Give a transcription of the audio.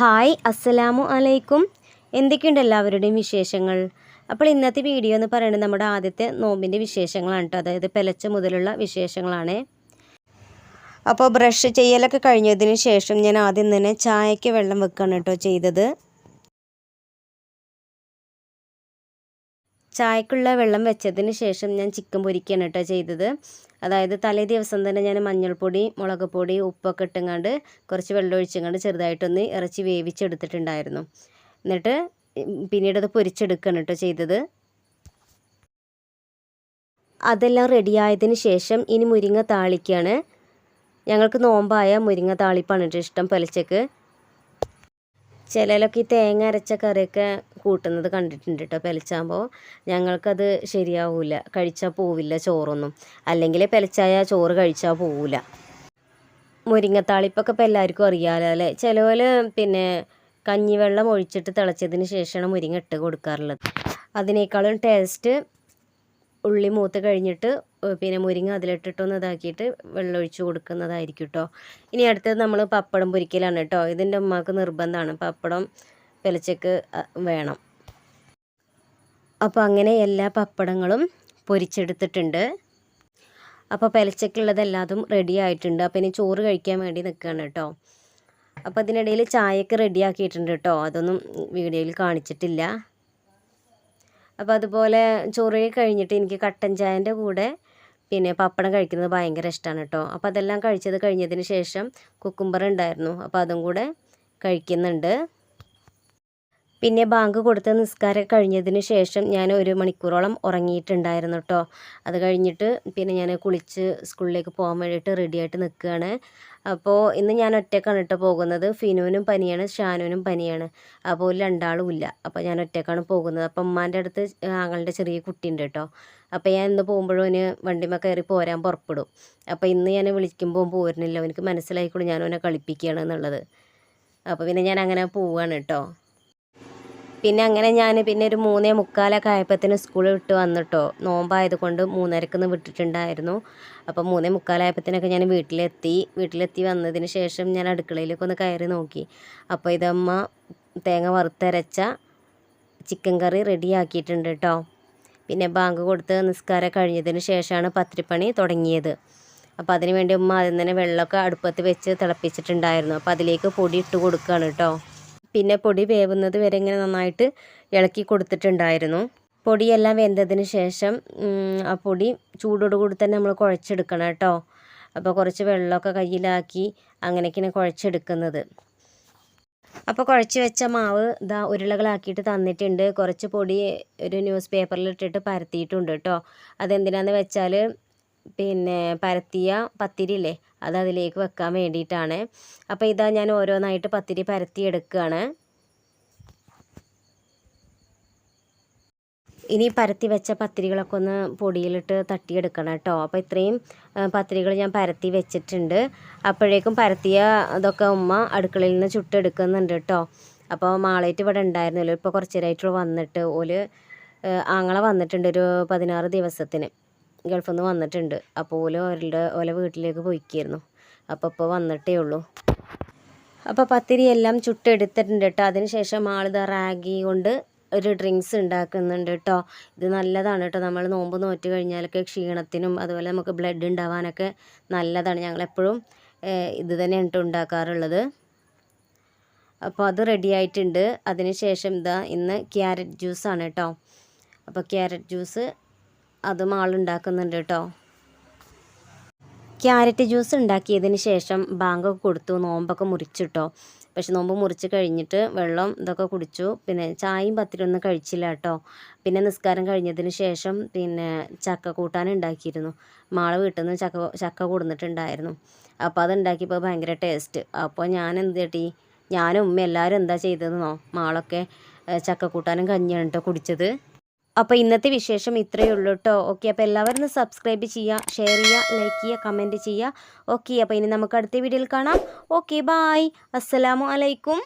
Hi അസ്സലാമു അലൈക്കും. എന്തൊക്കെയുണ്ട് എല്ലാവരുടെയും വിശേഷങ്ങൾ? അപ്പോൾ ഇന്നത്തെ വീഡിയോ എന്ന് പറയുന്നത് നമ്മുടെ ആദ്യത്തെ നോമ്പിൻ്റെ വിശേഷങ്ങളാണ് കേട്ടോ. അതായത് പെലച്ച മുതലുള്ള വിശേഷങ്ങളാണ്. അപ്പോൾ ബ്രഷ് ചെയ്യലൊക്കെ കഴിഞ്ഞതിന് ശേഷം ഞാൻ ആദ്യം തന്നെ ചായയ്ക്ക് വെള്ളം വെക്കുകയാണ് കേട്ടോ ചെയ്തത്. ചായക്കുള്ള വെള്ളം വെച്ചതിന് ശേഷം ഞാൻ ചിക്കൻ പൊരിക്കുകയാണ് കേട്ടോ ചെയ്തത്. അതായത് തലേ ദിവസം തന്നെ ഞാൻ മഞ്ഞൾപ്പൊടി, മുളക് പൊടി, ഉപ്പൊക്കെ ഇട്ടുങ്ങാണ്ട് കുറച്ച് വെള്ളം ഒഴിച്ചങ്ങാണ്ട് ചെറുതായിട്ടൊന്ന് ഇറച്ചി വേവിച്ചെടുത്തിട്ടുണ്ടായിരുന്നു. എന്നിട്ട് പിന്നീട് അത് പൊരിച്ചെടുക്കുകയാണ് കേട്ടോ ചെയ്തത്. അതെല്ലാം റെഡിയായതിന് ശേഷം ഇനി മുരിങ്ങ താളിക്കുകയാണ്. ഞങ്ങൾക്ക് നോമ്പായ മുരിങ്ങ താളിപ്പാണ് കേട്ടോ ഇഷ്ടം പെലച്ചക്ക്. ചിലരൊക്കെ ഈ തേങ്ങ അരച്ച കറിയൊക്കെ കൂട്ടുന്നത് കണ്ടിട്ടുണ്ട് കേട്ടോ പെലച്ചാകുമ്പോൾ. ഞങ്ങൾക്കത് ശരിയാവില്ല, കഴിച്ചാൽ പോവില്ല ചോറൊന്നും. അല്ലെങ്കിൽ പെലച്ചായ ചോറ് കഴിച്ചാൽ പോവില്ല. മുരിങ്ങത്താളിപ്പൊക്കെ ഇപ്പോൾ എല്ലാവർക്കും അറിയാമല്ലോ അല്ലേ. ചിലവർ പിന്നെ കഞ്ഞിവെള്ളം ഒഴിച്ചിട്ട് തിളച്ചതിന് ശേഷമാണ് മുരിങ്ങ ഇട്ട് കൊടുക്കാറുള്ളത്. അതിനേക്കാളും ടേസ്റ്റ് ഉള്ളി മൂത്ത് കഴിഞ്ഞിട്ട് പിന്നെ മുരിങ്ങ അതിലിട്ടിട്ടൊന്ന് ഇതാക്കിയിട്ട് വെള്ളം ഒഴിച്ച് കൊടുക്കുന്നതായിരിക്കും കേട്ടോ. ഇനി അടുത്തത് നമ്മൾ പപ്പടം പൊരിക്കലാണ് കേട്ടോ. ഇതിൻ്റെ ഉമ്മാക്ക് നിർബന്ധമാണ് പപ്പടം പെലച്ചക്ക് വേണം. അപ്പോൾ അങ്ങനെ എല്ലാ പപ്പടങ്ങളും പൊരിച്ചെടുത്തിട്ടുണ്ട്. അപ്പോൾ പെലച്ചക്കുള്ളതെല്ലാതും റെഡി ആയിട്ടുണ്ട്. അപ്പോൾ ഇനി ചോറ് കഴിക്കാൻ വേണ്ടി നിൽക്കുകയാണ് കേട്ടോ. അപ്പോൾ അതിനിടയിൽ ചായയൊക്കെ റെഡിയാക്കിയിട്ടുണ്ട് കേട്ടോ. അതൊന്നും വീഡിയോയിൽ കാണിച്ചിട്ടില്ല. അപ്പോൾ അതുപോലെ ചോറ് കഴിഞ്ഞിട്ട് എനിക്ക് കട്ടൻ ചായൻ്റെ കൂടെ പിന്നെ പപ്പടം കഴിക്കുന്നത് ഭയങ്കര ഇഷ്ടമാണ് കേട്ടോ. അപ്പോൾ അതെല്ലാം കഴിഞ്ഞതിന് ശേഷം കുക്കുംബർ ഉണ്ടായിരുന്നു, അപ്പോൾ അതും കൂടെ കഴിക്കുന്നുണ്ട്. പിന്നെ ബാങ്ക് കൊടുത്ത നിസ്കാരം കഴിഞ്ഞതിന് ശേഷം ഞാൻ 1 മണിക്കൂറോളം ഉറങ്ങിയിട്ടുണ്ടായിരുന്നു കേട്ടോ. അത് കഴിഞ്ഞിട്ട് പിന്നെ ഞാൻ കുളിച്ച് സ്കൂളിലേക്ക് പോകാൻ വേണ്ടിയിട്ട് റെഡിയായിട്ട് നിൽക്കുകയാണ്. അപ്പോൾ ഇന്ന് ഞാൻ ഒറ്റക്കാണ് കേട്ടോ പോകുന്നത്. ഫിനുവിനും പനിയാണ്, ഷാനുവിനും പനിയാണ്. അപ്പോൾ രണ്ടാളും ഇല്ല. അപ്പോൾ ഞാൻ ഒറ്റക്കാണ് പോകുന്നത്. അപ്പം ഉമ്മാൻ്റെ അടുത്ത് ആങ്ങളുടെ ചെറിയ കുട്ടിയുണ്ട് കേട്ടോ. അപ്പോൾ ഞാൻ ഇന്ന് പോകുമ്പോഴും അവന് വണ്ടിമേ കയറി പോരാൻ പുറപ്പെടും. അപ്പോൾ ഇന്ന് ഞാൻ വിളിക്കുമ്പോൾ പോരുന്നില്ല. എനിക്ക് മനസ്സിലായിക്കൂടെ ഞാൻ അവനെ കളിപ്പിക്കുകയാണ് എന്നുള്ളത്. അപ്പോൾ പിന്നെ ഞാൻ അങ്ങനെ പോവുകയാണ് കേട്ടോ. പിന്നെ അങ്ങനെ ഞാൻ പിന്നെ ഒരു 3:45 ആയപ്പോഴത്തേന് സ്കൂൾ വിട്ട് വന്നിട്ടോ. നോമ്പായത് കൊണ്ട് 3:30 വിട്ടിട്ടുണ്ടായിരുന്നു. അപ്പോൾ 3:45 ആയപ്പോഴത്തേനൊക്കെ ഞാൻ വീട്ടിലെത്തി വന്നതിന് ശേഷം ഞാൻ അടുക്കളയിലേക്ക് ഒന്ന് കയറി നോക്കി. അപ്പോൾ ഇതമ്മ തേങ്ങ വറുത്തരച്ച ചിക്കൻ കറി റെഡിയാക്കിയിട്ടുണ്ട് കേട്ടോ. പിന്നെ ബാങ്ക് കൊടുത്ത് നിസ്കാരം കഴിഞ്ഞതിന് ശേഷമാണ് പത്തിരിപ്പണി തുടങ്ങിയത്. അപ്പോൾ അതിന് വേണ്ടി ഉമ്മ ആദ്യം തന്നെ വെള്ളമൊക്കെ അടുപ്പത്ത് വെച്ച് തിളപ്പിച്ചിട്ടുണ്ടായിരുന്നു. അപ്പോൾ അതിലേക്ക് പൊടി ഇട്ട് കൊടുക്കുകയാണ് കേട്ടോ. പിന്നെ പൊടി വേവുന്നത് വരെ ഇങ്ങനെ നന്നായിട്ട് ഇളക്കി കൊടുത്തിട്ടുണ്ടായിരുന്നു. പൊടിയെല്ലാം വെന്തതിന് ശേഷം ആ പൊടി ചൂടോടുകൂടി തന്നെ നമ്മൾ കുഴച്ചെടുക്കണം കേട്ടോ. അപ്പോൾ കുറച്ച് വെള്ളമൊക്കെ കയ്യിലാക്കി അങ്ങനെയൊക്കെയാണ് കുഴച്ചെടുക്കുന്നത്. അപ്പോൾ കുഴച്ച് വെച്ച മാവ് ഇതാ ഉരുളകളാക്കിയിട്ട് തന്നിട്ടുണ്ട്. കുറച്ച് പൊടി ഒരു ന്യൂസ് പേപ്പറിലിട്ടിട്ട് പരത്തിയിട്ടുണ്ട് കേട്ടോ. അതെന്തിനാന്ന് വെച്ചാൽ പിന്നെ പരത്തിയ പത്തിരിയില്ലേ അത് അതിലേക്ക് വെക്കാൻ വേണ്ടിയിട്ടാണ്. അപ്പോൾ ഇതാ ഞാൻ ഓരോന്നായിട്ട് പത്തിരി പരത്തിയെടുക്കുകയാണ്. ഇനി പരത്തി വെച്ച പത്തിരികളൊക്കെ ഒന്ന് പൊടിയിലിട്ട് തട്ടിയെടുക്കണം കേട്ടോ. അപ്പോൾ ഇത്രയും പത്തിരികൾ ഞാൻ പരത്തി വെച്ചിട്ടുണ്ട്. അപ്പോഴേക്കും പരത്തിയ അതൊക്കെ ഉമ്മ അടുക്കളയിൽ നിന്ന് ചുട്ടെടുക്കുന്നുണ്ട് കേട്ടോ. അപ്പോൾ മാളേറ്റ് ഇവിടെ ഉണ്ടായിരുന്നല്ലോ, ഇപ്പോൾ കുറച്ച് നേരമായിട്ടുള്ള വന്നിട്ട് ആങ്ങള വന്നിട്ടുണ്ട് ഒരു 16 ദിവസത്തിന് ഗൾഫിൽ നിന്ന് വന്നിട്ടുണ്ട്. അപ്പോൾ ഓലെ വീട്ടിലേക്ക് പോയിക്കായിരുന്നു. അപ്പോൾ ഇപ്പോൾ വന്നിട്ടേ ഉള്ളൂ. അപ്പോൾ പത്തിരി എല്ലാം ചുട്ടെടുത്തിട്ടുണ്ട് കേട്ടോ. അതിന് ശേഷം ആളിത് റാഗി കൊണ്ട് ഒരു ഡ്രിങ്ക്സ് ഉണ്ടാക്കുന്നുണ്ട് കേട്ടോ. ഇത് നല്ലതാണ് കേട്ടോ. നമ്മൾ നോമ്പ് നോറ്റ് കഴിഞ്ഞാലൊക്കെ ക്ഷീണത്തിനും അതുപോലെ നമുക്ക് ബ്ലഡ് ഉണ്ടാവാനൊക്കെ നല്ലതാണ്. ഞങ്ങളെപ്പോഴും ഇത് തന്നെയാണ് കേട്ടോ ഉണ്ടാക്കാറുള്ളത്. അപ്പോൾ അത് റെഡി ആയിട്ടുണ്ട്. അതിന് ശേഷം ഇന്ന് ക്യാരറ്റ് ജ്യൂസാണ് കേട്ടോ. അപ്പോൾ ക്യാരറ്റ് ജ്യൂസ് അതും ആളുണ്ടാക്കുന്നുണ്ട് കേട്ടോ. ക്യാരറ്റ് ജ്യൂസ് ഉണ്ടാക്കിയതിന് ശേഷം ബാങ്കൊക്കെ കൊടുത്തു, നോമ്പൊക്കെ മുറിച്ചിട്ടോ. പക്ഷെ നോമ്പ് മുറിച്ച് കഴിഞ്ഞിട്ട് വെള്ളം ഇതൊക്കെ കുടിച്ചു. പിന്നെ ചായയും പത്തിരിയൊന്നും കഴിച്ചില്ല കേട്ടോ. പിന്നെ നിസ്കാരം കഴിഞ്ഞതിന് ശേഷം പിന്നെ ചക്ക കൂട്ടാൻ ഉണ്ടാക്കിയിരുന്നു. മാളെ വീട്ടിൽ നിന്ന് ചക്ക കൊടുന്നിട്ടുണ്ടായിരുന്നു. അപ്പോൾ അതുണ്ടാക്കിയപ്പോൾ ഭയങ്കര ടേസ്റ്റ്. അപ്പോൾ ഞാൻ ഞാനും ഉമ്മ എല്ലാവരും എന്താ ചെയ്തതെന്നോ, മാളൊക്കെ ചക്ക കൂട്ടാനും കഞ്ഞിയാണ് കേട്ടോ കുടിച്ചത്. അപ്പോൾ ഇന്നത്തെ വിശേഷം ഇത്രയേ ഉള്ളൂ കേട്ടോ. ഓക്കെ, അപ്പോൾ എല്ലാവരും സബ്സ്ക്രൈബ് ചെയ്യുക, ഷെയർ ചെയ്യുക, ലൈക്ക് ചെയ്യുക, കമൻറ്റ് ചെയ്യുക. ഓക്കെ, അപ്പോൾ ഇനി നമുക്ക് അടുത്ത വീഡിയോയിൽ കാണാം. ഓക്കെ, ബായ്, അസ്സലാമു അലൈക്കും.